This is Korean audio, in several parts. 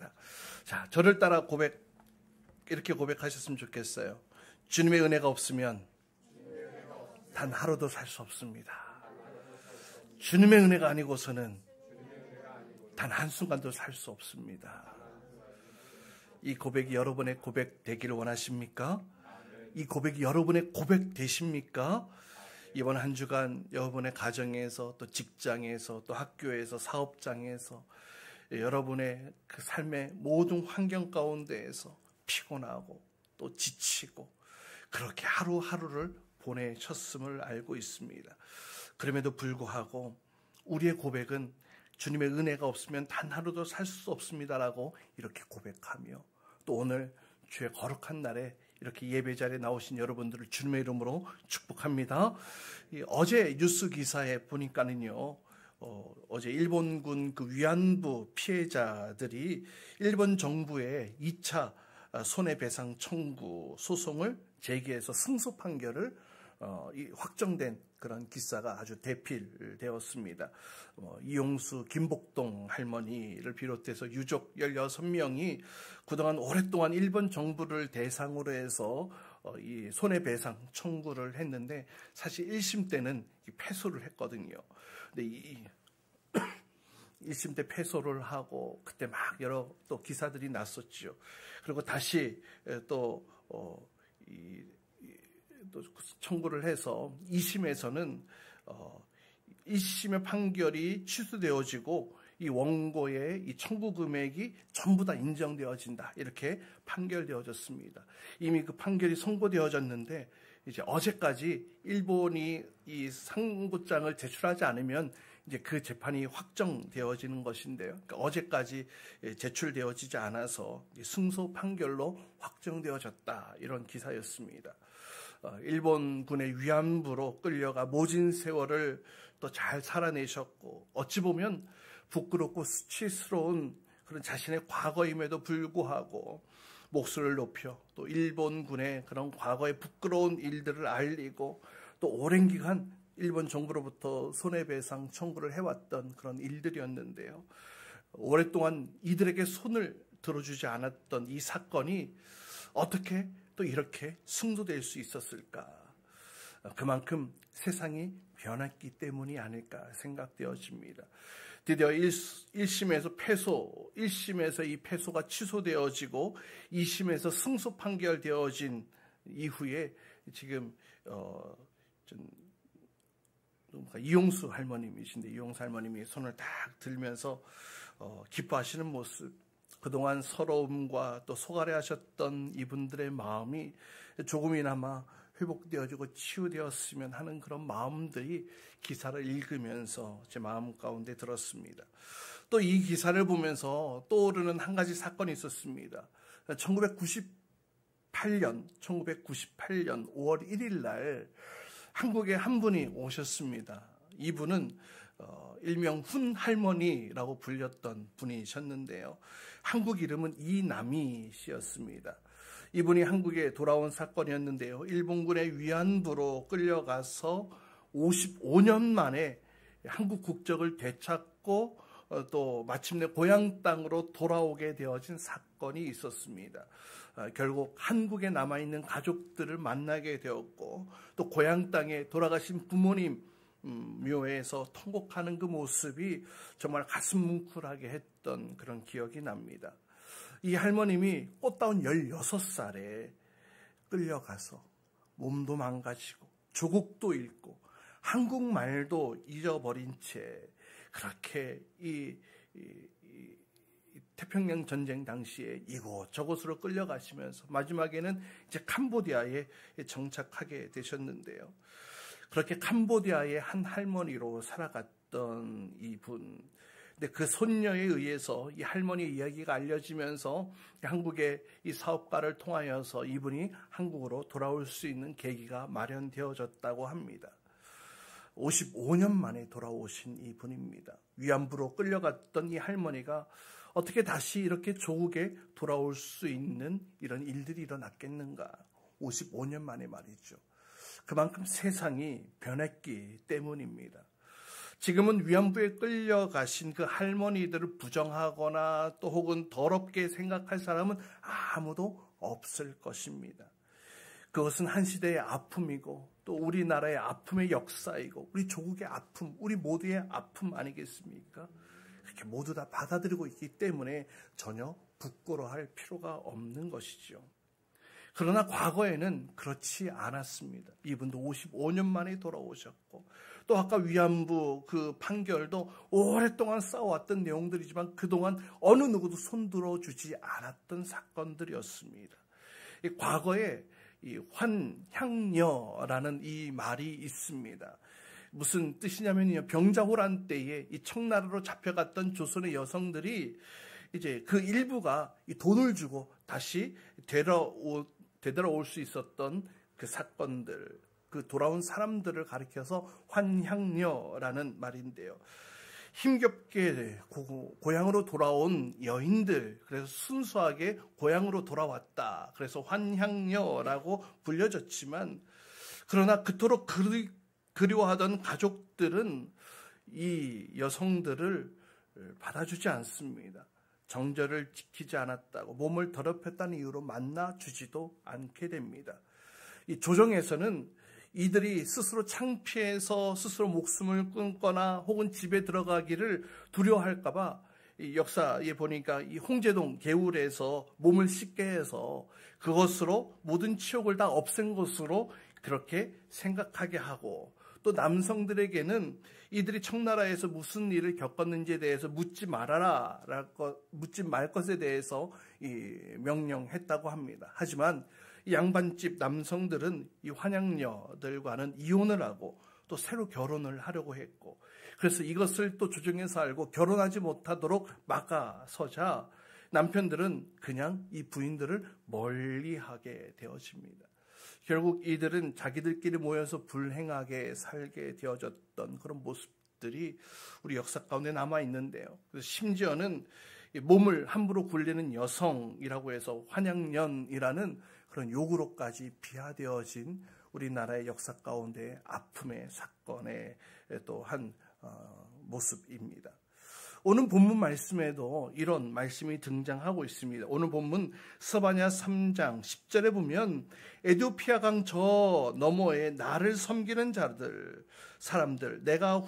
있습니다. 자, 저를 따라 이렇게 고백하셨으면 좋겠어요. 주님의 은혜가 없으면 단 하루도 살 수 없습니다. 주님의 은혜가 아니고서는 단 한순간도 살 수 없습니다. 이 고백이 여러분의 고백 되기를 원하십니까? 이 고백이 여러분의 고백 되십니까? 이번 한 주간 여러분의 가정에서, 또 직장에서, 또 학교에서, 사업장에서, 여러분의 그 삶의 모든 환경 가운데에서 피곤하고 또 지치고 그렇게 하루하루를 보내셨음을 알고 있습니다. 그럼에도 불구하고 우리의 고백은 주님의 은혜가 없으면 단 하루도 살 수 없습니다라고 이렇게 고백하며, 또 오늘 주의 거룩한 날에 이렇게 예배 자리에 나오신 여러분들을 주님의 이름으로 축복합니다. 어제 뉴스 기사에 보니까는요, 어제 일본군 그 위안부 피해자들이 일본 정부의 2차 손해배상 청구 소송을 제기해서 승소 판결을 확정된 그런 기사가 아주 대필되었습니다. 이용수 김복동 할머니를 비롯해서 유족 16명이 그동안 오랫동안 일본 정부를 대상으로 해서 이 손해배상 청구를 했는데, 사실 1심 때는 패소를 했거든요. 근데 1심 때 패소를 하고 그때 막 여러 또 기사들이 났었죠. 그리고 다시 또 청구를 해서 2심에서는 1심의 판결이 취소되어지고 이 원고의 이 청구 금액이 전부 다 인정되어진다, 이렇게 판결되어졌습니다. 이미 그 판결이 선고되어졌는데 이제 어제까지 일본이 이 상고장을 제출하지 않으면 이제 그 재판이 확정되어지는 것인데요. 그러니까 어제까지 제출되어지지 않아서 승소 판결로 확정되어졌다, 이런 기사였습니다. 일본군의 위안부로 끌려가 모진 세월을 또 잘 살아내셨고, 어찌 보면 부끄럽고 수치스러운 그런 자신의 과거임에도 불구하고 목소리를 높여 또 일본군의 그런 과거의 부끄러운 일들을 알리고, 또 오랜 기간 일본 정부로부터 손해배상 청구를 해왔던 그런 일들이었는데요. 오랫동안 이들에게 손을 들어주지 않았던 이 사건이 어떻게 또 이렇게 승소될 수 있었을까? 그만큼 세상이 변했기 때문이 아닐까 생각되어집니다. 드디어 1심에서 이 패소가 취소되어지고 2심에서 승소 판결되어진 이후에 지금 이용수 할머님이신데, 이용수 할머님이 손을 딱 들면서 기뻐하시는 모습, 그동안 서러움과 또 속앓이 하셨던 이분들의 마음이 조금이나마 회복되어지고 치유되었으면 하는 그런 마음들이 기사를 읽으면서 제 마음 가운데 들었습니다. 또 이 기사를 보면서 떠오르는 한 가지 사건이 있었습니다. 1998년 5월 1일 날 한국에 한 분이 오셨습니다. 이분은 일명 훈 할머니라고 불렸던 분이셨는데요. 한국 이름은 이남희 씨였습니다. 이분이 한국에 돌아온 사건이었는데요. 일본군의 위안부로 끌려가서 55년 만에 한국 국적을 되찾고 또 마침내 고향 땅으로 돌아오게 되어진 사건이 있었습니다. 결국 한국에 남아있는 가족들을 만나게 되었고, 또 고향 땅에 돌아가신 부모님 묘에서 통곡하는 그 모습이 정말 가슴 뭉클하게 했던 그런 기억이 납니다. 이 할머님이 꽃다운 16살에 끌려가서 몸도 망가지고 조국도 잃고 한국말도 잊어버린 채 그렇게 이 태평양 전쟁 당시에 이곳저곳으로 끌려가시면서 마지막에는 이제 캄보디아에 정착하게 되셨는데요. 그렇게 캄보디아의 한 할머니로 살아갔던 이분, 근데 그 손녀에 의해서 이 할머니 이야기가 알려지면서 한국의 이 사업가를 통하여서 이분이 한국으로 돌아올 수 있는 계기가 마련되어졌다고 합니다. 55년 만에 돌아오신 이분입니다. 위안부로 끌려갔던 이 할머니가 어떻게 다시 이렇게 조국에 돌아올 수 있는 이런 일들이 일어났겠는가? 55년 만에 말이죠. 그만큼 세상이 변했기 때문입니다. 지금은 위안부에 끌려가신 그 할머니들을 부정하거나 또 혹은 더럽게 생각할 사람은 아무도 없을 것입니다. 그것은 한 시대의 아픔이고 또 우리나라의 아픔의 역사이고 우리 조국의 아픔, 우리 모두의 아픔 아니겠습니까? 그렇게 모두 다 받아들이고 있기 때문에 전혀 부끄러워할 필요가 없는 것이죠. 그러나 과거에는 그렇지 않았습니다. 이분도 55년 만에 돌아오셨고 또 아까 위안부 그 판결도 오랫동안 싸워왔던 내용들이지만 그동안 어느 누구도 손들어 주지 않았던 사건들이었습니다. 과거에 이 환향녀라는 이 말이 있습니다. 무슨 뜻이냐면요, 병자호란 때에 이 청나라로 잡혀갔던 조선의 여성들이 이제 그 일부가 이 돈을 주고 다시 되돌아올 수 있었던 그 사건들, 그 돌아온 사람들을 가리켜서 환향녀라는 말인데요. 힘겹게 고향으로 돌아온 여인들, 그래서 순수하게 고향으로 돌아왔다. 그래서 환향녀라고 불려졌지만, 그러나 그토록 그리워하던 가족들은 이 여성들을 받아주지 않습니다. 정절을 지키지 않았다고 몸을 더럽혔다는 이유로 만나주지도 않게 됩니다. 이 조정에서는 이들이 스스로 창피해서 스스로 목숨을 끊거나 혹은 집에 들어가기를 두려워할까 봐 역사에 보니까 이 홍제동 개울에서 몸을 씻게 해서 그것으로 모든 치욕을 다 없앤 것으로 그렇게 생각하게 하고, 또 남성들에게는 이들이 청나라에서 무슨 일을 겪었는지에 대해서 묻지 말 것에 대해서 명령했다고 합니다. 하지만 이 양반집 남성들은 이 환양녀들과는 이혼을 하고 또 새로 결혼을 하려고 했고, 그래서 이것을 또 조정에서 알고 결혼하지 못하도록 막아서자 남편들은 그냥 이 부인들을 멀리하게 되어집니다. 결국 이들은 자기들끼리 모여서 불행하게 살게 되어졌던 그런 모습들이 우리 역사 가운데 남아 있는데요. 그래서 심지어는 몸을 함부로 굴리는 여성이라고 해서 환양년이라는 그런 욕으로까지 비하되어진 우리나라의 역사 가운데 아픔의 사건의 또 한 모습입니다. 오늘 본문 말씀에도 이런 말씀이 등장하고 있습니다. 오늘 본문 스바냐 3장 10절에 보면 에티오피아 강 저 너머에 나를 섬기는 사람들, 내가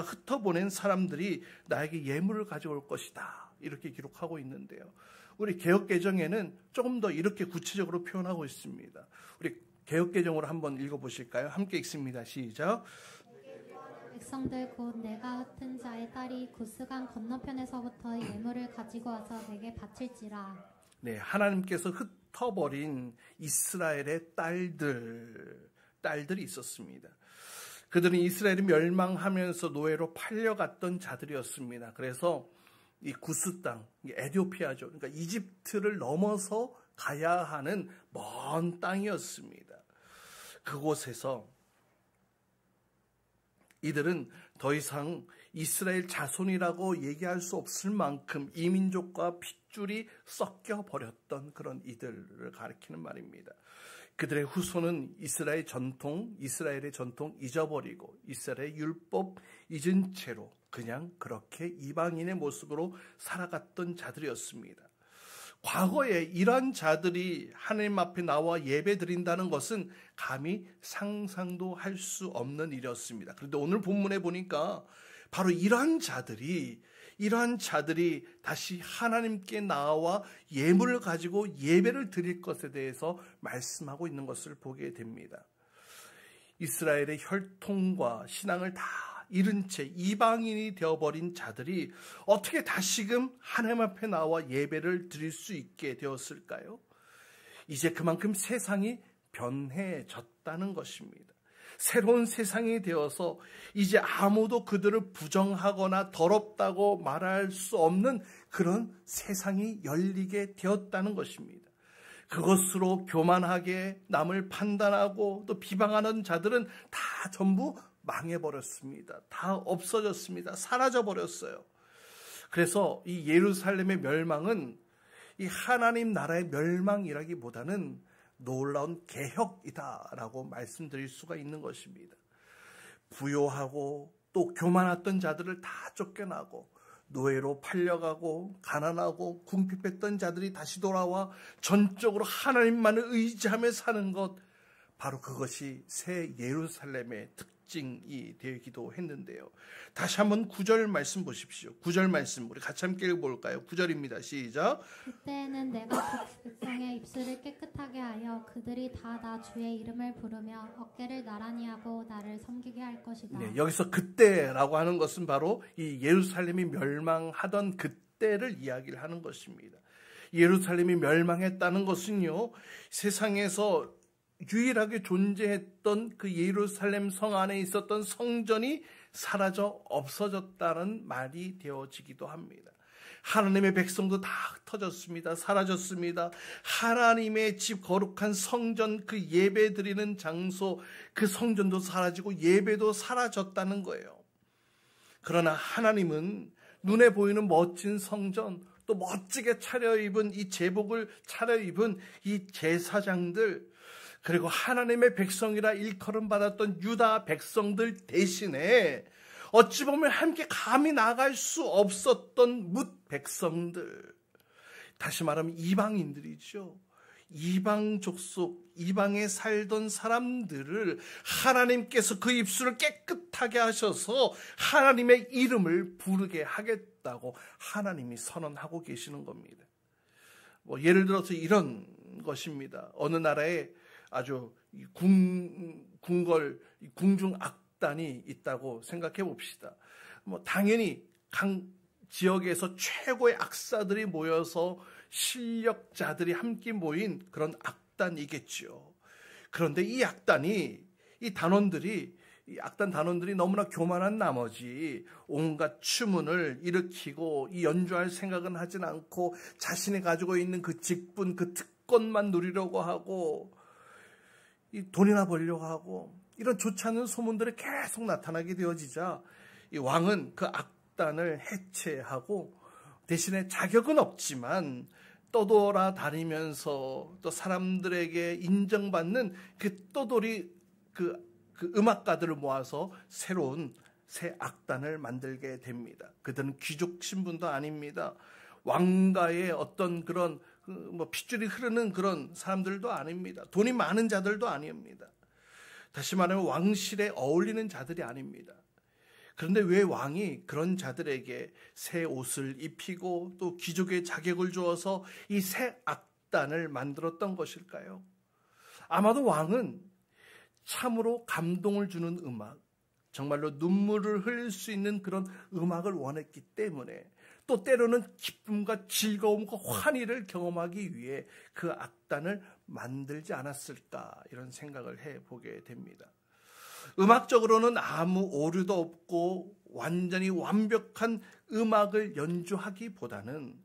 흩어보낸 사람들이 나에게 예물을 가져올 것이다. 이렇게 기록하고 있는데요. 우리 개역개정에는 조금 더 이렇게 구체적으로 표현하고 있습니다. 우리 개역개정으로 한번 읽어보실까요? 함께 읽습니다. 시작. 백성들 곧 내가 흩은 자의 딸이 구스강 건너편에서부터 예물을 가지고 와서 내게 바칠지라. 네, 하나님께서 흩어버린 이스라엘의 딸들이 있었습니다. 그들은 이스라엘이 멸망하면서 노예로 팔려갔던 자들이었습니다. 그래서 이 구스 땅, 에티오피아죠. 그러니까 이집트를 넘어서 가야 하는 먼 땅이었습니다. 그곳에서 이들은 더 이상 이스라엘 자손이라고 얘기할 수 없을 만큼 이민족과 핏줄이 섞여 버렸던 그런 이들을 가리키는 말입니다. 그들의 후손은 이스라엘의 전통 잊어버리고 이스라엘의 율법 잊은 채로 그냥 그렇게 이방인의 모습으로 살아갔던 자들이었습니다. 과거에 이런 자들이 하나님 앞에 나와 예배 드린다는 것은 감히 상상도 할 수 없는 일이었습니다. 그런데 오늘 본문에 보니까 바로 이러한 자들이 다시 하나님께 나와 예물을 가지고 예배를 드릴 것에 대해서 말씀하고 있는 것을 보게 됩니다. 이스라엘의 혈통과 신앙을 다 잃은 채 이방인이 되어버린 자들이 어떻게 다시금 하나님 앞에 나와 예배를 드릴 수 있게 되었을까요? 이제 그만큼 세상이 변해졌다는 것입니다. 새로운 세상이 되어서 이제 아무도 그들을 부정하거나 더럽다고 말할 수 없는 그런 세상이 열리게 되었다는 것입니다. 그것으로 교만하게 남을 판단하고 또 비방하는 자들은 다 전부 망해버렸습니다. 다 없어졌습니다. 사라져버렸어요. 그래서 이 예루살렘의 멸망은 이 하나님 나라의 멸망이라기보다는 놀라운 개혁이다라고 말씀드릴 수가 있는 것입니다. 부요하고 또 교만했던 자들을 다 쫓겨나고 노예로 팔려가고 가난하고 궁핍했던 자들이 다시 돌아와 전적으로 하나님만을 의지하며 사는 것, 바로 그것이 새 예루살렘의 특징이 되기도 했는데요. 다시 한번 9절 말씀 보십시오. 9절 말씀 우리 같이 함께 읽어볼까요? 9절입니다. 시작. 그때에는 내가 백성의 입술을 깨끗하게 하여 그들이 다 나 주의 이름을 부르며 어깨를 나란히 하고 나를 섬기게 할 것이다. 네, 여기서 그때라고 하는 것은 바로 이 예루살렘이 멸망하던 그때를 이야기를 하는 것입니다. 예루살렘이 멸망했다는 것은요, 세상에서 유일하게 존재했던 그 예루살렘 성 안에 있었던 성전이 사라져 없어졌다는 말이 되어지기도 합니다. 하나님의 백성도 다 흩어졌습니다. 사라졌습니다. 하나님의 집 거룩한 성전, 그 예배 드리는 장소, 그 성전도 사라지고 예배도 사라졌다는 거예요. 그러나 하나님은 눈에 보이는 멋진 성전, 또 멋지게 차려입은 이 제복을 차려입은 이 제사장들, 그리고 하나님의 백성이라 일컬음 받았던 유다 백성들 대신에 어찌 보면 함께 감히 나갈 수 없었던 뭇 백성들, 다시 말하면 이방인들이죠. 이방 족속, 이방에 살던 사람들을 하나님께서 그 입술을 깨끗하게 하셔서 하나님의 이름을 부르게 하겠다고 하나님이 선언하고 계시는 겁니다. 예를 들어서 이런 것입니다. 어느 나라에 아주 궁중 악단이 있다고 생각해 봅시다. 당연히 각 지역에서 최고의 악사들이 모여서 실력자들이 함께 모인 그런 악단이겠죠. 그런데 이 악단이, 이 악단 단원들이 너무나 교만한 나머지 온갖 추문을 일으키고 이 연주할 생각은 하진 않고 자신이 가지고 있는 그 직분, 그 특권만 누리려고 하고 이 돈이나 벌려고 하고 이런 좋지 않은 소문들이 계속 나타나게 되어지자 이 왕은 그 악단을 해체하고 대신에 자격은 없지만 떠돌아다니면서 또 사람들에게 인정받는 그 떠돌이 그 음악가들을 모아서 새로운 새 악단을 만들게 됩니다. 그들은 귀족 신분도 아닙니다. 왕가의 어떤 그런 핏줄이 흐르는 그런 사람들도 아닙니다. 돈이 많은 자들도 아닙니다. 다시 말하면 왕실에 어울리는 자들이 아닙니다. 그런데 왜 왕이 그런 자들에게 새 옷을 입히고 또 귀족의 자격을 주어서 이 새 악단을 만들었던 것일까요? 아마도 왕은 참으로 감동을 주는 음악, 정말로 눈물을 흘릴 수 있는 그런 음악을 원했기 때문에, 또 때로는 기쁨과 즐거움과 환희를 경험하기 위해 그 악단을 만들지 않았을까, 이런 생각을 해보게 됩니다. 음악적으로는 아무 오류도 없고 완전히 완벽한 음악을 연주하기보다는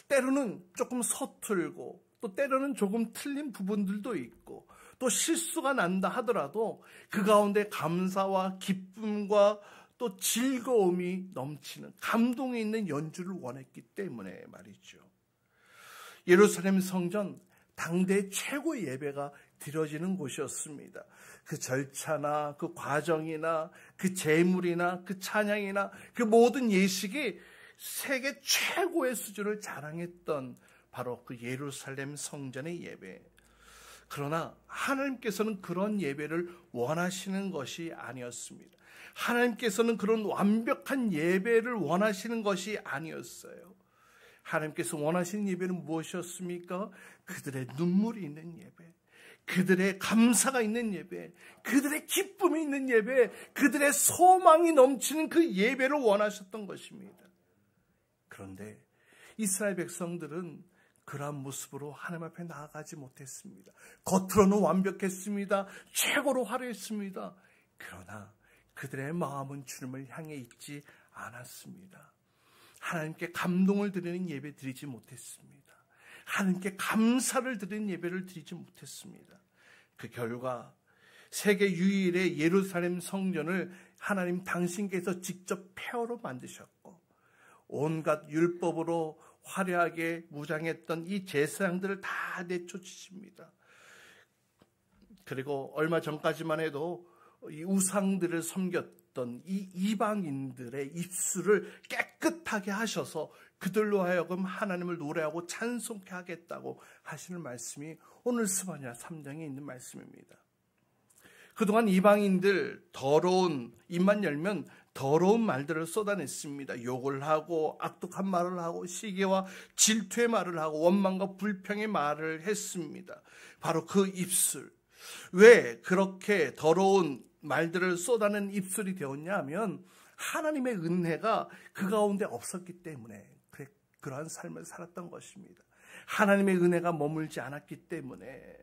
때로는 조금 서툴고 또 때로는 조금 틀린 부분들도 있고 또 실수가 난다 하더라도 그 가운데 감사와 기쁨과 또 즐거움이 넘치는 감동이 있는 연주를 원했기 때문에 말이죠. 예루살렘 성전, 당대 최고의 예배가 드려지는 곳이었습니다. 그 절차나 그 과정이나 그 제물이나 그 찬양이나 그 모든 예식이 세계 최고의 수준을 자랑했던 바로 그 예루살렘 성전의 예배. 그러나 하나님께서는 그런 예배를 원하시는 것이 아니었습니다. 하나님께서는 그런 완벽한 예배를 원하시는 것이 아니었어요. 하나님께서 원하시는 예배는 무엇이었습니까? 그들의 눈물이 있는 예배, 그들의 감사가 있는 예배, 그들의 기쁨이 있는 예배, 그들의 소망이 넘치는 그 예배를 원하셨던 것입니다. 그런데 이스라엘 백성들은 그러한 모습으로 하나님 앞에 나아가지 못했습니다. 겉으로는 완벽했습니다. 최고로 화려했습니다. 그러나 그들의 마음은 주님을 향해 있지 않았습니다. 하나님께 감동을 드리는 예배 드리지 못했습니다. 하나님께 감사를 드리는 예배를 드리지 못했습니다. 그 결과 세계 유일의 예루살렘 성전을 하나님 당신께서 직접 폐허로 만드셨고 온갖 율법으로 화려하게 무장했던 이 제사장들을 다 내쫓으십니다. 그리고 얼마 전까지만 해도 이 우상들을 섬겼던 있던 이 이방인들의 입술을 깨끗하게 하셔서 그들로 하여금 하나님을 노래하고 찬송케 하겠다고 하시는 말씀이 오늘 스바냐 3장에 있는 말씀입니다. 그동안 이방인들 더러운, 입만 열면 더러운 말들을 쏟아냈습니다. 욕을 하고 악독한 말을 하고 시기와 질투의 말을 하고 원망과 불평의 말을 했습니다. 바로 그 입술. 왜 그렇게 더러운 말들을 쏟아낸 입술이 되었냐 하면 하나님의 은혜가 그 가운데 없었기 때문에 그러한 삶을 살았던 것입니다. 하나님의 은혜가 머물지 않았기 때문에.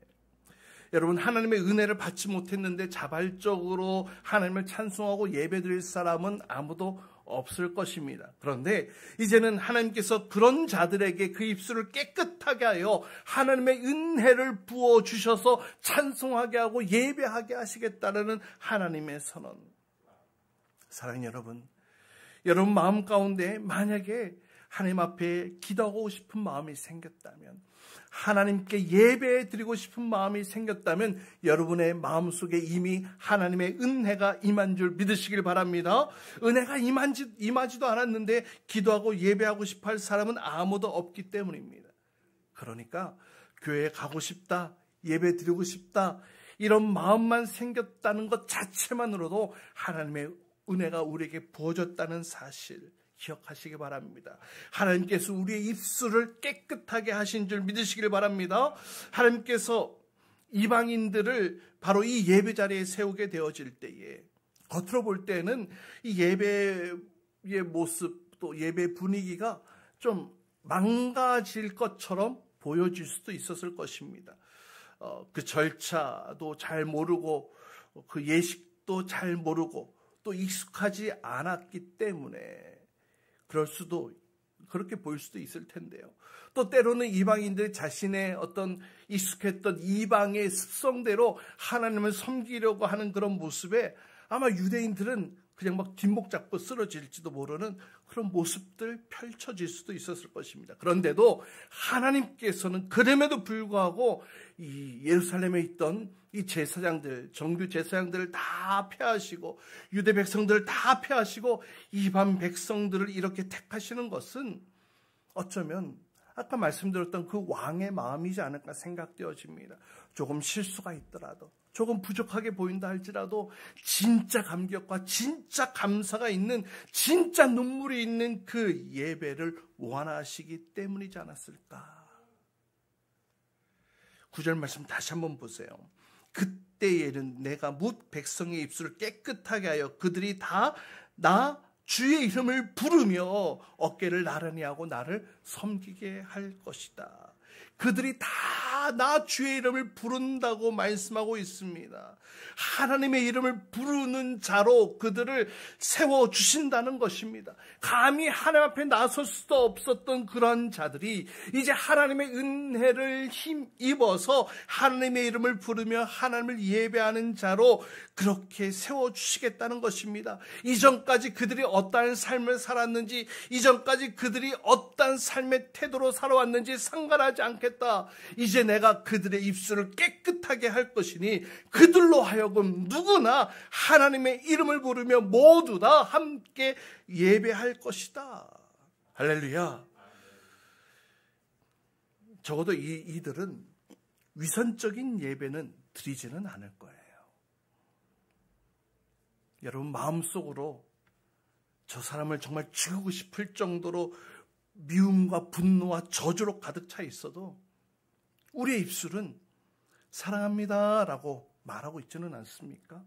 여러분, 하나님의 은혜를 받지 못했는데 자발적으로 하나님을 찬송하고 예배드릴 사람은 아무도 없을 것입니다. 그런데 이제는 하나님께서 그런 자들에게 그 입술을 깨끗하게 하여 하나님의 은혜를 부어주셔서 찬송하게 하고 예배하게 하시겠다는 하나님의 선언. 사랑하는 여러분 마음 가운데 만약에 하나님 앞에 기도하고 싶은 마음이 생겼다면, 하나님께 예배 드리고 싶은 마음이 생겼다면 여러분의 마음속에 이미 하나님의 은혜가 임한 줄 믿으시길 바랍니다. 은혜가 임하지도 않았는데 기도하고 예배하고 싶어 할 사람은 아무도 없기 때문입니다. 그러니까 교회에 가고 싶다, 예배 드리고 싶다, 이런 마음만 생겼다는 것 자체만으로도 하나님의 은혜가 우리에게 부어졌다는 사실 기억하시기 바랍니다. 하나님께서 우리의 입술을 깨끗하게 하신 줄 믿으시길 바랍니다. 하나님께서 이방인들을 바로 이 예배 자리에 세우게 되어질 때에 겉으로 볼 때는 이 예배의 모습 또 예배 분위기가 좀 망가질 것처럼 보여질 수도 있었을 것입니다. 그 절차도 잘 모르고 그 예식도 잘 모르고 또 익숙하지 않았기 때문에 그렇게 보일 수도 있을 텐데요. 또 때로는 이방인들이 자신의 어떤 익숙했던 이방의 습성대로 하나님을 섬기려고 하는 그런 모습에 아마 유대인들은 그냥 막 뒷목 잡고 쓰러질지도 모르는 그런 모습들 펼쳐질 수도 있었을 것입니다. 그런데도 하나님께서는 그럼에도 불구하고 이 예루살렘에 있던 이 제사장들, 정규 제사장들을 다 폐하시고 유대 백성들을 다 폐하시고 이방 백성들을 이렇게 택하시는 것은 어쩌면 아까 말씀드렸던 그 왕의 마음이지 않을까 생각되어집니다. 조금 실수가 있더라도, 조금 부족하게 보인다 할지라도 진짜 감격과 진짜 감사가 있는, 진짜 눈물이 있는 그 예배를 원하시기 때문이지 않았을까. 9절 말씀 다시 한번 보세요. 그때에는 내가 뭇 백성의 입술을 깨끗하게 하여 그들이 다 나 주의 이름을 부르며 어깨를 나란히 하고 나를 섬기게 할 것이다. 그들이 다 나 주의 이름을 부른다고 말씀하고 있습니다. 하나님의 이름을 부르는 자로 그들을 세워주신다는 것입니다. 감히 하나님 앞에 나설 수도 없었던 그런 자들이 이제 하나님의 은혜를 힘입어서 하나님의 이름을 부르며 하나님을 예배하는 자로 그렇게 세워주시겠다는 것입니다. 이전까지 그들이 어떠한 삶을 살았는지, 이전까지 그들이 어떠한 삶의 태도로 살아왔는지 상관하지 않겠다. 이제 내가 그들의 입술을 깨끗하게 할 것이니 그들로 하여금 누구나 하나님의 이름을 부르며 모두 다 함께 예배할 것이다. 할렐루야. 적어도 이들은 위선적인 예배는 드리지는 않을 거예요. 여러분 마음속으로 저 사람을 정말 죽이고 싶을 정도로 미움과 분노와 저주로 가득 차 있어도 우리의 입술은 사랑합니다 라고 말하고 있지는 않습니까?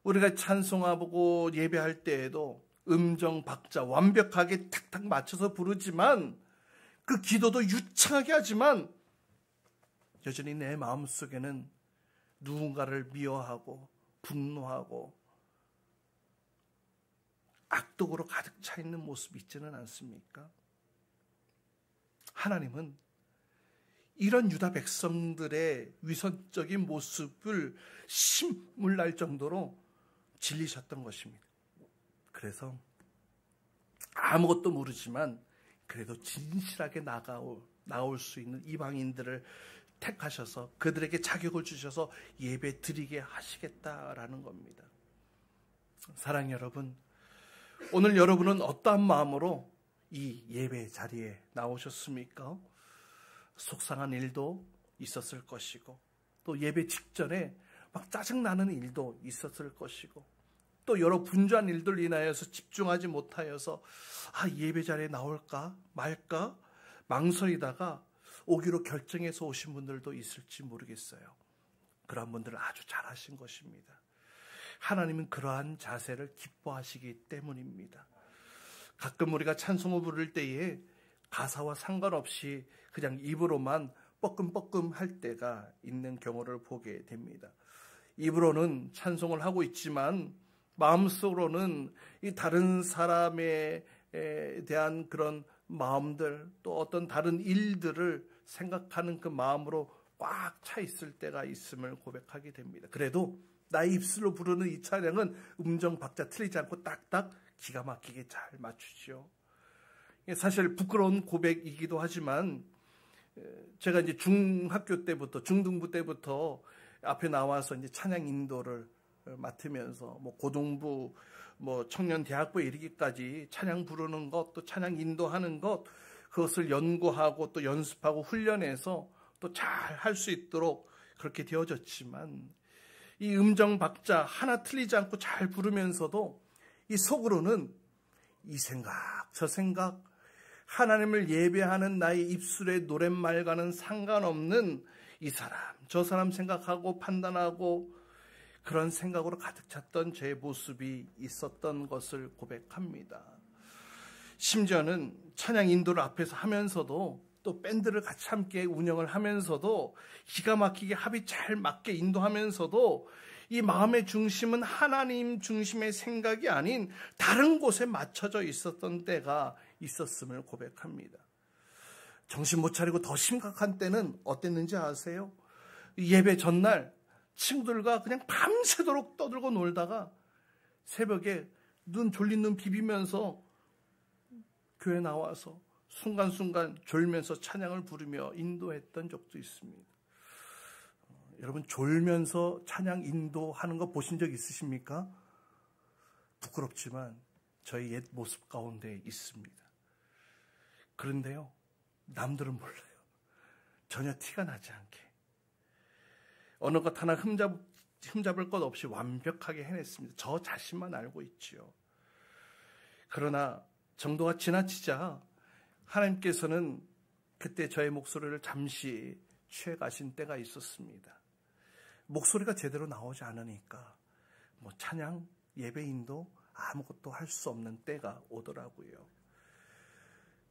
우리가 찬송하고 예배할 때에도 음정 박자 완벽하게 탁탁 맞춰서 부르지만 그 기도도 유창하게 하지만 여전히 내 마음속에는 누군가를 미워하고 분노하고 악독으로 가득 차 있는 모습이 있지는 않습니까? 하나님은 이런 유다 백성들의 위선적인 모습을 신물 날 정도로 질리셨던 것입니다. 그래서 아무것도 모르지만 그래도 진실하게 나올 수 있는 이방인들을 택하셔서 그들에게 자격을 주셔서 예배 드리게 하시겠다라는 겁니다. 사랑하는 여러분, 오늘 여러분은 어떠한 마음으로 이 예배 자리에 나오셨습니까? 속상한 일도 있었을 것이고, 또 예배 직전에 막 짜증나는 일도 있었을 것이고, 또 여러 분주한 일들 인하여서 집중하지 못하여서 예배 자리에 나올까 말까 망설이다가 오기로 결정해서 오신 분들도 있을지 모르겠어요. 그런 분들은 아주 잘하신 것입니다. 하나님은 그러한 자세를 기뻐하시기 때문입니다. 가끔 우리가 찬송을 부를 때에 가사와 상관없이 그냥 입으로만 뻐끔뻐끔 할 때가 있는 경우를 보게 됩니다. 입으로는 찬송을 하고 있지만 마음속으로는 이 다른 사람에 대한 그런 마음들, 또 어떤 다른 일들을 생각하는 그 마음으로 꽉 차 있을 때가 있음을 고백하게 됩니다. 그래도 나의 입술로 부르는 이 찬양은 음정 박자 틀리지 않고 딱딱 기가 막히게 잘 맞추죠. 사실 부끄러운 고백이기도 하지만 제가 이제 중학교 때부터, 중등부 때부터 앞에 나와서 이제 찬양 인도를 맡으면서 고등부, 청년 대학부에 이르기까지 찬양 부르는 것, 또 찬양 인도하는 것, 그것을 연구하고 또 연습하고 훈련해서 또 잘 할 수 있도록 그렇게 되어졌지만, 이 음정 박자 하나 틀리지 않고 잘 부르면서도 이 속으로는 이 생각 저 생각, 하나님을 예배하는 나의 입술의 노랫말과는 상관없는 이 사람 저 사람 생각하고 판단하고 그런 생각으로 가득 찼던 제 모습이 있었던 것을 고백합니다. 심지어는 찬양 인도를 앞에서 하면서도 또 밴드를 같이 함께 운영을 하면서도 기가 막히게 합이 잘 맞게 인도하면서도 이 마음의 중심은 하나님 중심의 생각이 아닌 다른 곳에 맞춰져 있었던 때가 있었음을 고백합니다. 정신 못 차리고 더 심각한 때는 어땠는지 아세요? 예배 전날 친구들과 그냥 밤새도록 떠들고 놀다가 새벽에 졸린 눈 비비면서 교회 나와서 순간순간 졸면서 찬양을 부르며 인도했던 적도 있습니다. 여러분, 졸면서 찬양 인도하는 거 보신 적 있으십니까? 부끄럽지만 저희 옛 모습 가운데 있습니다. 그런데요, 남들은 몰라요. 전혀 티가 나지 않게 어느 것 하나 흠잡을 것 없이 완벽하게 해냈습니다. 저 자신만 알고 있지요. 그러나 정도가 지나치자 하나님께서는 그때 저의 목소리를 잠시 취해가신 때가 있었습니다. 목소리가 제대로 나오지 않으니까 찬양, 예배인도 아무것도 할 수 없는 때가 오더라고요.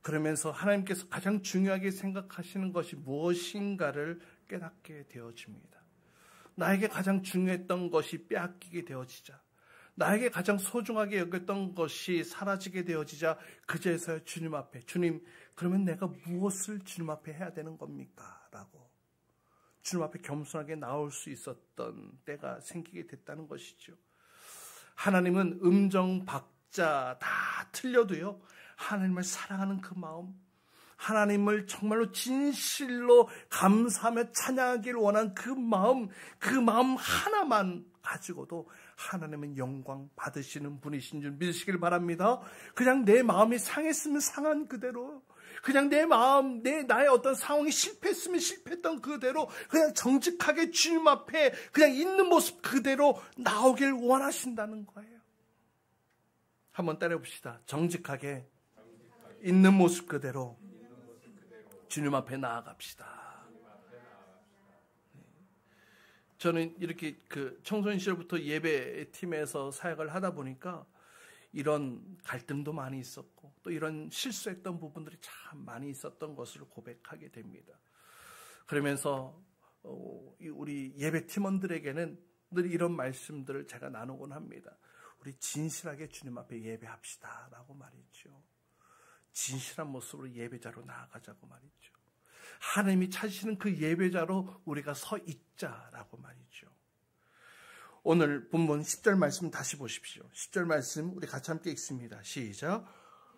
그러면서 하나님께서 가장 중요하게 생각하시는 것이 무엇인가를 깨닫게 되어집니다. 나에게 가장 중요했던 것이 빼앗기게 되어지자, 나에게 가장 소중하게 여겼던 것이 사라지게 되어지자 그제서야 주님 앞에, 주님, 그러면 내가 무엇을 주님 앞에 해야 되는 겁니까? 라고 주님 앞에 겸손하게 나올 수 있었던 때가 생기게 됐다는 것이죠. 하나님은 음정 박자 다 틀려도요, 하나님을 사랑하는 그 마음, 하나님을 정말로 진실로 감사하며 찬양하기를 원한 그 마음 하나만 가지고도 하나님은 영광 받으시는 분이신 줄 믿으시길 바랍니다. 그냥 내 마음이 상했으면 상한 그대로, 그냥 내 마음, 나의 어떤 상황이 실패했으면 실패했던 그대로 그냥 정직하게 주님 앞에 그냥 있는 모습 그대로 나오길 원하신다는 거예요. 한번 따라해 봅시다. 정직하게 있는 모습 그대로 주님 앞에 나아갑시다. 저는 이렇게 청소년 시절부터 예배팀에서 사역을 하다 보니까 이런 갈등도 많이 있었고 또 이런 실수했던 부분들이 참 많이 있었던 것을 고백하게 됩니다. 그러면서 우리 예배팀원들에게는 늘 이런 말씀들을 제가 나누곤 합니다. 우리 진실하게 주님 앞에 예배합시다 라고 말이죠. 진실한 모습으로 예배자로 나아가자고 말이죠. 하나님이 찾으시는 그 예배자로 우리가 서 있자라고 말이죠. 오늘 본문 10절 말씀 다시 보십시오. 10절 말씀 우리 같이 함께 읽습니다. 시작.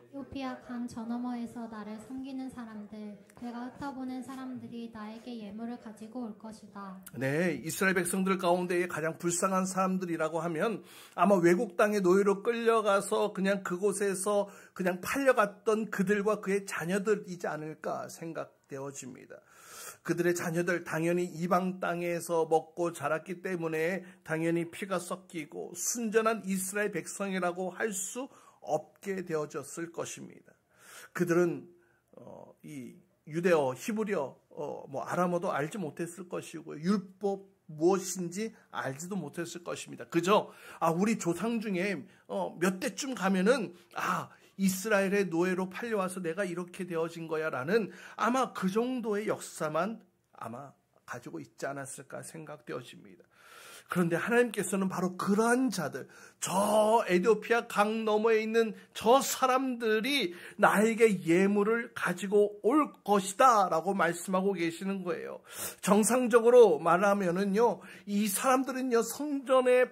에티오피아 강 저 너머에서 나를 섬기는 사람들, 내가 쳐다보는 사람들이 나에게 예물을 가지고 올 것이다. 네, 이스라엘 백성들 가운데에 가장 불쌍한 사람들이라고 하면 아마 외국 땅의 노예로 끌려가서 그냥 그곳에서 그냥 팔려갔던 그들과 그의 자녀들이지 않을까 생각되어집니다. 그들의 자녀들 당연히 이방 땅에서 먹고 자랐기 때문에 당연히 피가 섞이고 순전한 이스라엘 백성이라고 할 수 없게 되어졌을 것입니다. 그들은 이 유대어, 히브리어, 아람어도 알지 못했을 것이고요. 율법 무엇인지 알지도 못했을 것입니다. 그저 우리 조상 중에 몇 대쯤 가면은 이스라엘의 노예로 팔려와서 내가 이렇게 되어진 거야 라는 아마 그 정도의 역사만 아마 가지고 있지 않았을까 생각되어집니다. 그런데 하나님께서는 바로 그러한 자들, 저 에티오피아 강 너머에 있는 저 사람들이 나에게 예물을 가지고 올 것이다 라고 말씀하고 계시는 거예요. 정상적으로 말하면은요, 이 사람들은요, 성전에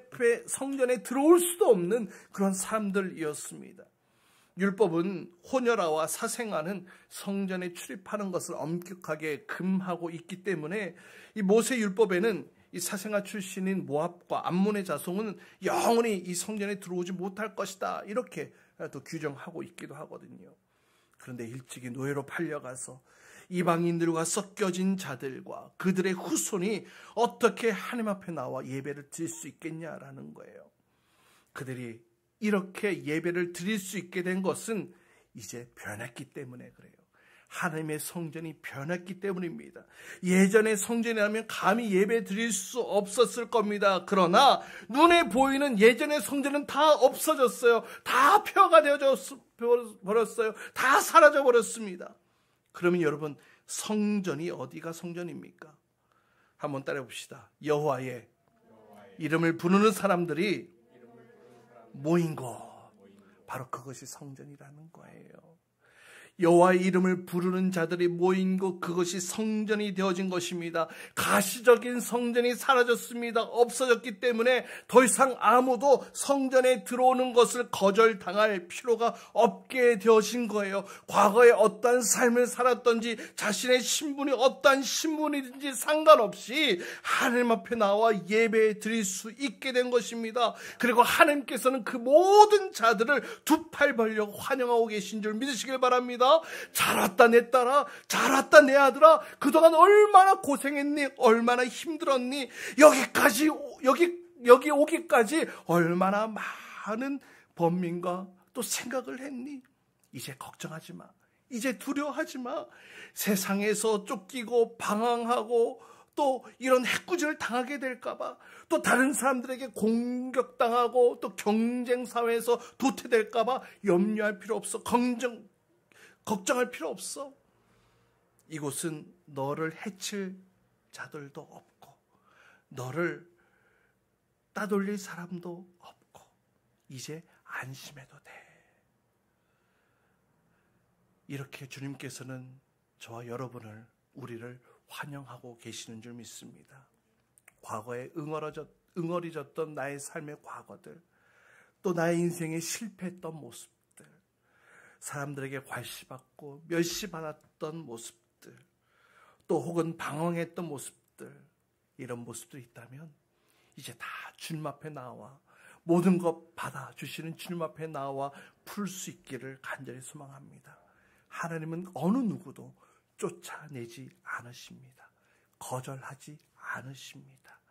들어올 수도 없는 그런 사람들이었습니다. 율법은 호녀라와 사생아는 성전에 출입하는 것을 엄격하게 금하고 있기 때문에 이 모세 율법에는 이 사생아 출신인 모압과 암몬의 자손은 영원히 이 성전에 들어오지 못할 것이다, 이렇게 또 규정하고 있기도 하거든요. 그런데 일찍이 노예로 팔려가서 이방인들과 섞여진 자들과 그들의 후손이 어떻게 하나님 앞에 나와 예배를 드릴 수 있겠냐라는 거예요. 그들이 이렇게 예배를 드릴 수 있게 된 것은 이제 변했기 때문에 그래요. 하나님의 성전이 변했기 때문입니다. 예전의 성전이라면 감히 예배 드릴 수 없었을 겁니다. 그러나 눈에 보이는 예전의 성전은 다 없어졌어요. 다 폐허가 되어져 버렸어요. 다 사라져 버렸습니다. 그러면 여러분, 성전이 어디가 성전입니까? 한번 따라해 봅시다. 여호와의 이름을 부르는 사람들이 모인 곳, 바로 그것이 성전이라는 거예요. 여호와의 이름을 부르는 자들이 모인 곳, 그것이 성전이 되어진 것입니다. 가시적인 성전이 사라졌습니다. 없어졌기 때문에 더 이상 아무도 성전에 들어오는 것을 거절당할 필요가 없게 되어진 거예요. 과거에 어떠한 삶을 살았던지 자신의 신분이 어떠한 신분이든지 상관없이 하나님 앞에 나와 예배 드릴 수 있게 된 것입니다. 그리고 하나님께서는 그 모든 자들을 두 팔 벌려 환영하고 계신 줄 믿으시길 바랍니다. 잘 왔다 내 딸아, 잘 왔다 내 아들아, 그동안 얼마나 고생했니, 얼마나 힘들었니, 여기 오기까지 얼마나 많은 번민과 또 생각을 했니. 이제 걱정하지 마, 이제 두려워하지 마. 세상에서 쫓기고 방황하고 또 이런 해꾸지를 당하게 될까봐, 또 다른 사람들에게 공격당하고 또 경쟁사회에서 도태될까봐 염려할 필요 없어. 걱정할 필요 없어. 이곳은 너를 해칠 자들도 없고 너를 따돌릴 사람도 없고 이제 안심해도 돼. 이렇게 주님께서는 저와 여러분을, 우리를 환영하고 계시는 줄 믿습니다. 과거에 응어리졌던 나의 삶의 과거들, 또 나의 인생에 실패했던 모습, 사람들에게 괄시받고 멸시받았던 모습들, 또 혹은 방황했던 모습들, 이런 모습들이 있다면 이제 다 주님 앞에 나와 모든 것 받아주시는 주님 앞에 나와 풀 수 있기를 간절히 소망합니다. 하나님은 어느 누구도 쫓아내지 않으십니다. 거절하지 않으십니다.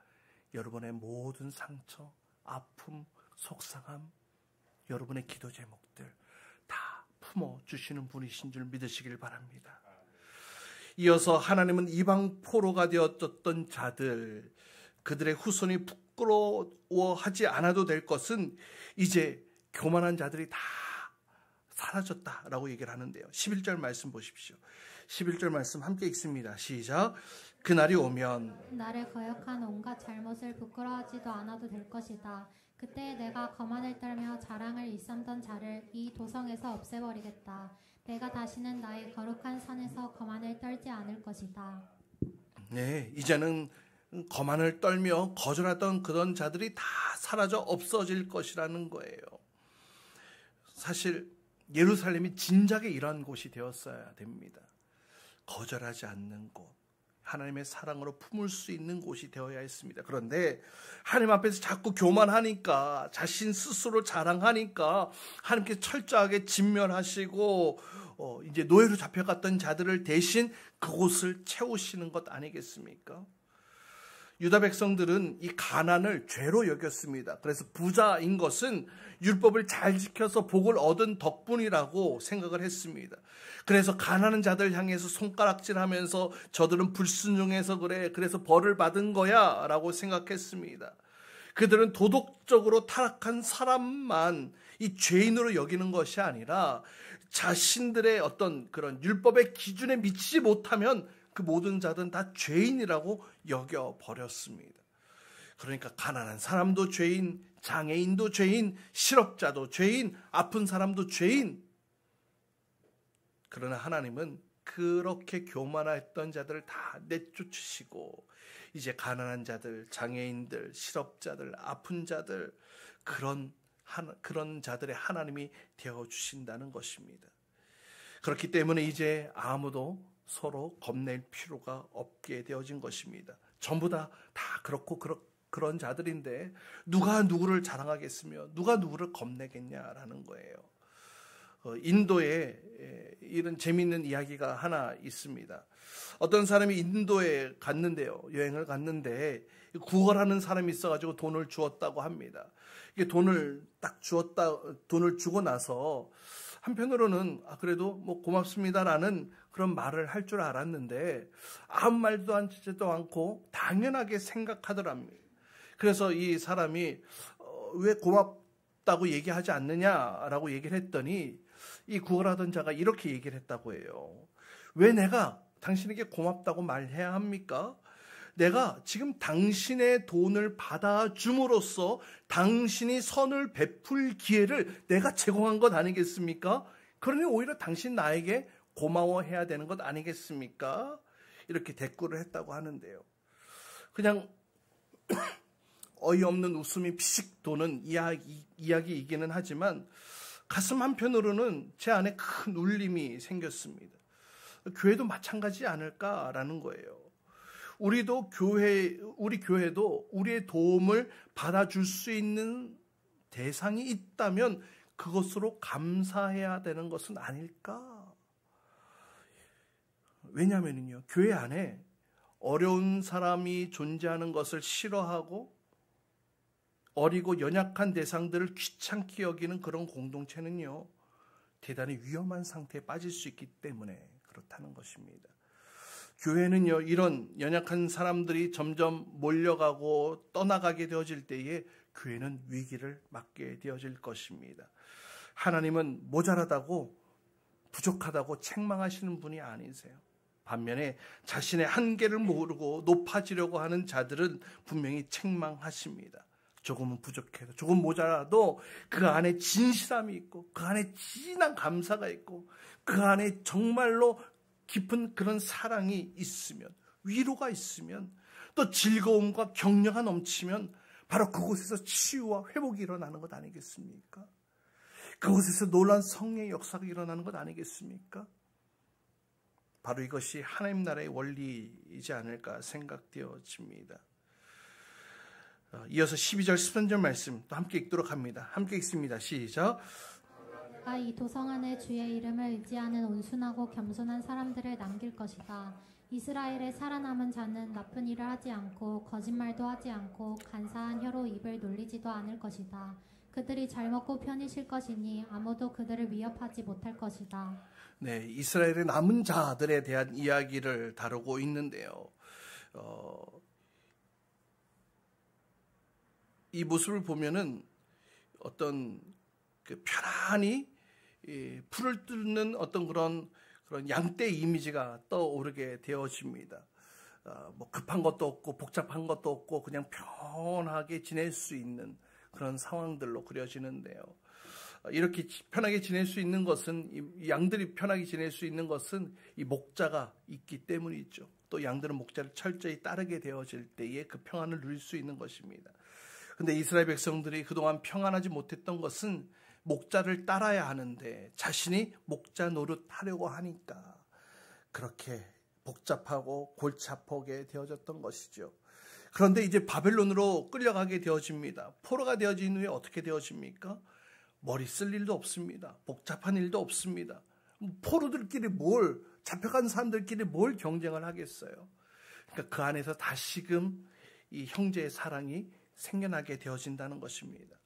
여러분의 모든 상처, 아픔, 속상함, 여러분의 기도 제목들 다 품어주시는 분이신 줄 믿으시길 바랍니다. 이어서 하나님은 이방 포로가 되었던 자들, 그들의 후손이 부끄러워하지 않아도 될 것은 이제 교만한 자들이 다 사라졌다라고 얘기를 하는데요. 11절 말씀 보십시오. 11절 말씀 함께 읽습니다. 시작. 그날이 오면 나를 거역한 온갖 잘못을 부끄러워하지도 않아도 될 것이다. 그때 내가 거만을 떨며 자랑을 일삼던 자를 이 도성에서 없애버리겠다. 내가 다시는 나의 거룩한 산에서 거만을 떨지 않을 것이다. 네, 이제는 거만을 떨며 거절하던 그런 자들이 다 사라져 없어질 것이라는 거예요. 사실 예루살렘이 진작에 이러한 곳이 되었어야 됩니다. 거절하지 않는 곳, 하나님의 사랑으로 품을 수 있는 곳이 되어야 했습니다. 그런데 하나님 앞에서 자꾸 교만하니까, 자신 스스로 자랑하니까 하나님께 철저하게 진멸하시고 이제 노예로 잡혀갔던 자들을 대신 그곳을 채우시는 것 아니겠습니까? 유다 백성들은 이 가난을 죄로 여겼습니다. 그래서 부자인 것은 율법을 잘 지켜서 복을 얻은 덕분이라고 생각을 했습니다. 그래서 가난한 자들 향해서 손가락질하면서 저들은 불순종해서 그래, 그래서 벌을 받은 거야 라고 생각했습니다. 그들은 도덕적으로 타락한 사람만 이 죄인으로 여기는 것이 아니라 자신들의 어떤 그런 율법의 기준에 미치지 못하면 그 모든 자들은 다 죄인이라고 여겨버렸습니다. 그러니까 가난한 사람도 죄인, 장애인도 죄인, 실업자도 죄인, 아픈 사람도 죄인. 그러나 하나님은 그렇게 교만했던 자들을 다 내쫓으시고 이제 가난한 자들, 장애인들, 실업자들, 아픈 자들, 그런 자들의 하나님이 되어주신다는 것입니다. 그렇기 때문에 이제 아무도 서로 겁낼 필요가 없게 되어진 것입니다. 전부 다 그렇고 그런 자들인데 누가 누구를 자랑하겠으며 누가 누구를 겁내겠냐라는 거예요. 인도에 이런 재미있는 이야기가 하나 있습니다. 어떤 사람이 인도에 갔는데요. 여행을 갔는데 구걸하는 사람이 있어가지고 돈을 주었다고 합니다. 이게 돈을 주고 나서 한편으로는 그래도 뭐 고맙습니다라는 그런 말을 할 줄 알았는데 아무 말도 하지도 않고 당연하게 생각하더랍니다. 그래서 이 사람이 왜 고맙다고 얘기하지 않느냐라고 얘기를 했더니 이 구걸하던 자가 이렇게 얘기를 했다고 해요. 왜 내가 당신에게 고맙다고 말해야 합니까? 내가 지금 당신의 돈을 받아줌으로써 당신이 선을 베풀 기회를 내가 제공한 것 아니겠습니까? 그러니 오히려 당신 나에게 고마워해야 되는 것 아니겠습니까? 이렇게 대꾸를 했다고 하는데요. 그냥 어이없는 웃음이 피식 도는 이야기이기는 하지만 가슴 한편으로는 제 안에 큰 울림이 생겼습니다. 교회도 마찬가지지 않을까라는 거예요. 우리 교회도 우리의 도움을 받아줄 수 있는 대상이 있다면 그것으로 감사해야 되는 것은 아닐까? 왜냐하면요, 교회 안에 어려운 사람이 존재하는 것을 싫어하고 어리고 연약한 대상들을 귀찮게 여기는 그런 공동체는요, 대단히 위험한 상태에 빠질 수 있기 때문에 그렇다는 것입니다. 교회는요, 이런 연약한 사람들이 점점 몰려가고 떠나가게 되어질 때에 교회는 위기를 맞게 되어질 것입니다. 하나님은 모자라다고 부족하다고 책망하시는 분이 아니세요. 반면에 자신의 한계를 모르고 높아지려고 하는 자들은 분명히 책망하십니다. 조금은 부족해도 조금 모자라도 그 안에 진실함이 있고 그 안에 진한 감사가 있고 그 안에 정말로 깊은 그런 사랑이 있으면, 위로가 있으면, 또 즐거움과 격려가 넘치면 바로 그곳에서 치유와 회복이 일어나는 것 아니겠습니까? 그곳에서 놀라운 성령의 역사가 일어나는 것 아니겠습니까? 바로 이것이 하나님 나라의 원리이지 않을까 생각되어집니다. 이어서 12절 13절 말씀 또 함께 읽도록 합니다. 함께 읽습니다. 시작. 내가 이 도성 안에 주의 이름을 의지하는 온순하고 겸손한 사람들을 남길 것이다. 이스라엘의 살아남은 자는 나쁜 일을 하지 않고 거짓말도 하지 않고 간사한 혀로 입을 놀리지도 않을 것이다. 그들이 잘 먹고 편히 쉴 것이니 아무도 그들을 위협하지 못할 것이다. 네, 이스라엘의 남은 자들에 대한 이야기를 다루고 있는데요. 이 모습을 보면은 어떤 그 편안히 풀을 뜯는 어떤 그런 양떼 이미지가 떠오르게 되어집니다. 뭐 급한 것도 없고 복잡한 것도 없고 그냥 편하게 지낼 수 있는 그런 상황들로 그려지는데요. 이렇게 편하게 지낼 수 있는 것은, 이 양들이 편하게 지낼 수 있는 것은 이 목자가 있기 때문이죠. 또 양들은 목자를 철저히 따르게 되어질 때에 그 평안을 누릴 수 있는 것입니다. 근데 이스라엘 백성들이 그동안 평안하지 못했던 것은 목자를 따라야 하는데 자신이 목자 노릇하려고 하니까 그렇게 복잡하고 골치 아프게 되어졌던 것이죠. 그런데 이제 바벨론으로 끌려가게 되어집니다. 포로가 되어진 후에 어떻게 되어집니까? 머리 쓸 일도 없습니다. 복잡한 일도 없습니다. 포로들끼리 잡혀간 사람들끼리 뭘 경쟁을 하겠어요. 그러니까 그 안에서 다시금 이 형제의 사랑이 생겨나게 되어진다는 것입니다.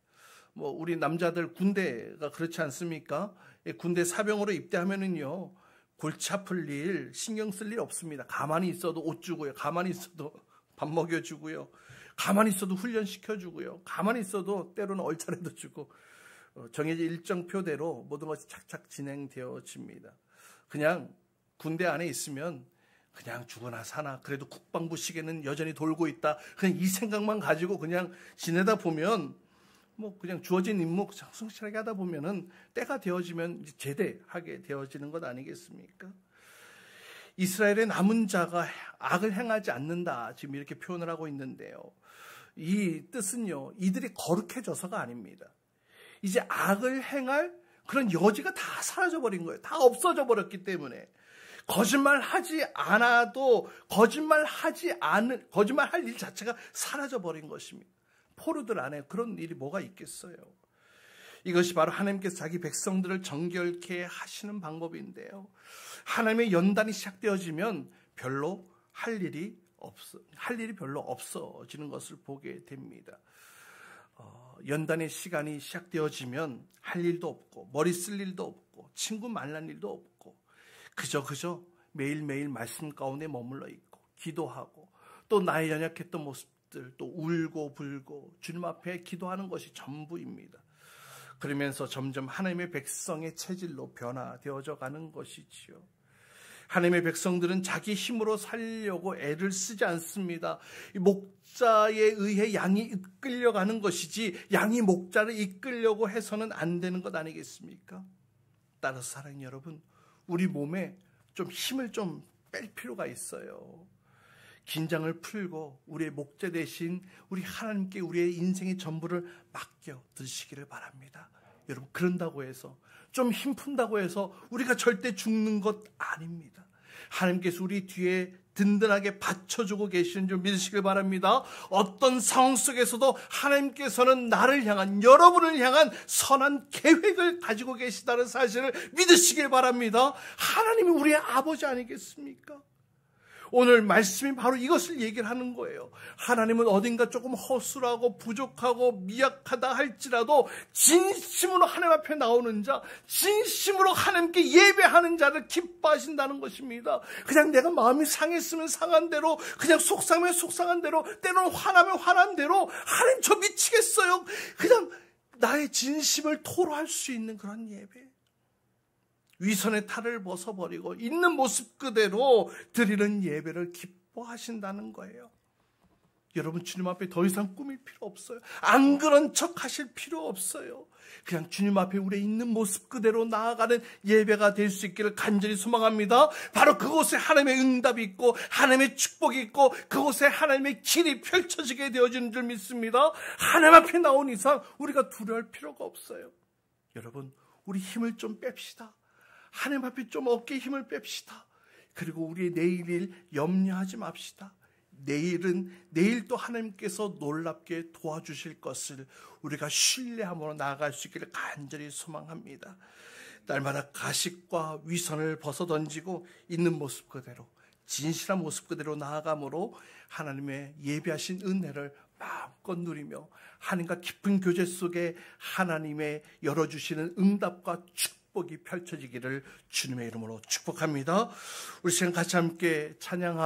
우리 남자들 군대가 그렇지 않습니까? 군대 사병으로 입대하면은요, 골치 아플 일, 신경 쓸 일 없습니다. 가만히 있어도 옷 주고요. 가만히 있어도 밥 먹여주고요. 가만히 있어도 훈련시켜주고요. 가만히 있어도 때로는 얼차려도 주고, 정해진 일정표대로 모든 것이 착착 진행되어집니다. 그냥 군대 안에 있으면 그냥 죽으나 사나 그래도 국방부 시계는 여전히 돌고 있다. 그냥 이 생각만 가지고 그냥 지내다 보면 그냥 주어진 임무 성실하게 하다 보면은 때가 되어지면 제대하게 되어지는 것 아니겠습니까? 이스라엘의 남은 자가 악을 행하지 않는다. 지금 이렇게 표현을 하고 있는데요. 이 뜻은요, 이들이 거룩해져서가 아닙니다. 이제 악을 행할 그런 여지가 다 사라져버린 거예요. 다 없어져 버렸기 때문에. 거짓말하지 않아도 거짓말할 일 자체가 사라져버린 것입니다. 포로들 안에 그런 일이 뭐가 있겠어요? 이것이 바로 하나님께서 자기 백성들을 정결케 하시는 방법인데요. 하나님의 연단이 시작되어지면 별로 할 일이 별로 없어지는 것을 보게 됩니다. 연단의 시간이 시작되어지면 할 일도 없고 머리 쓸 일도 없고 친구 만날 일도 없고 그저 매일매일 말씀 가운데 머물러 있고 기도하고 또 나의 연약했던 모습들 또 울고 불고 주님 앞에 기도하는 것이 전부입니다. 그러면서 점점 하나님의 백성의 체질로 변화되어져 가는 것이지요. 하나님의 백성들은 자기 힘으로 살려고 애를 쓰지 않습니다. 목자에 의해 양이 이끌려가는 것이지 양이 목자를 이끌려고 해서는 안 되는 것 아니겠습니까? 따라서 사랑하는 여러분, 우리 몸에 좀 힘을 좀 뺄 필요가 있어요. 긴장을 풀고 우리의 목자 대신 우리 하나님께 우리의 인생의 전부를 맡겨 드시기를 바랍니다. 여러분, 그런다고 해서 좀 힘 푼다고 해서 우리가 절대 죽는 것 아닙니다. 하나님께서 우리 뒤에 든든하게 받쳐주고 계시는 줄 믿으시길 바랍니다. 어떤 상황 속에서도 하나님께서는 나를 향한, 여러분을 향한 선한 계획을 가지고 계시다는 사실을 믿으시길 바랍니다. 하나님이 우리의 아버지 아니겠습니까? 오늘 말씀이 바로 이것을 얘기를 하는 거예요. 하나님은 어딘가 조금 허술하고 부족하고 미약하다 할지라도 진심으로 하나님 앞에 나오는 자, 진심으로 하나님께 예배하는 자를 기뻐하신다는 것입니다. 그냥 내가 마음이 상했으면 상한 대로, 그냥 속상하면 속상한 대로, 때로는 화나면 화난 대로, 하나님 저 미치겠어요. 그냥 나의 진심을 토로할 수 있는 그런 예배. 위선의 탈을 벗어버리고 있는 모습 그대로 드리는 예배를 기뻐하신다는 거예요. 여러분, 주님 앞에 더 이상 꾸밀 필요 없어요. 안 그런 척 하실 필요 없어요. 그냥 주님 앞에 우리의 있는 모습 그대로 나아가는 예배가 될 수 있기를 간절히 소망합니다. 바로 그곳에 하나님의 응답이 있고 하나님의 축복이 있고 그곳에 하나님의 길이 펼쳐지게 되어지는 줄 믿습니다. 하나님 앞에 나온 이상 우리가 두려울 필요가 없어요. 여러분, 우리 힘을 좀 뺍시다. 하나님 앞에 좀 어깨에 힘을 뺍시다. 그리고 우리의 내일을 염려하지 맙시다. 내일 또 하나님께서 놀랍게 도와주실 것을 우리가 신뢰함으로 나아갈 수 있기를 간절히 소망합니다. 날마다 가식과 위선을 벗어던지고 있는 모습 그대로, 진실한 모습 그대로 나아감으로 하나님의 예비하신 은혜를 마음껏 누리며 하나님과 깊은 교제 속에 하나님의 열어주시는 응답과 축복이 펼쳐지기를 주님의 이름으로 축복합니다. 우리 시간 같이 함께 찬양하고